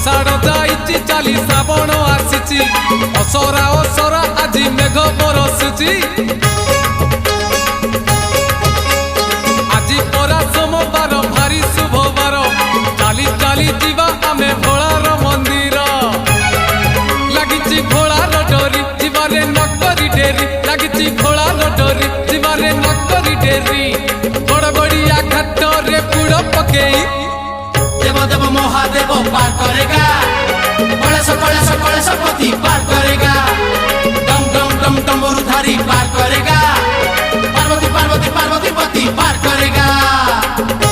आषाढ़ जाइछि चाली श्रावण आसिछि असरा असरा आज मेघ बरसुछि आज परा सोमवार भारी शुभवार चाली चाली जीवा आमे भोलार मंदिर लागिछि भोलार डोरी जीवारे नकरी डेरी लागिछि भोलार डोरी जीवारे नकरी डेरी गड़गड़िया घाट रे पुड़ पकेई देव देव महादेव पार करेगा कलेश पति पार करेगा डम डम डम डमरुधारी पार करेगा पार्वती पार्वती पार्वती पति पार करेगा।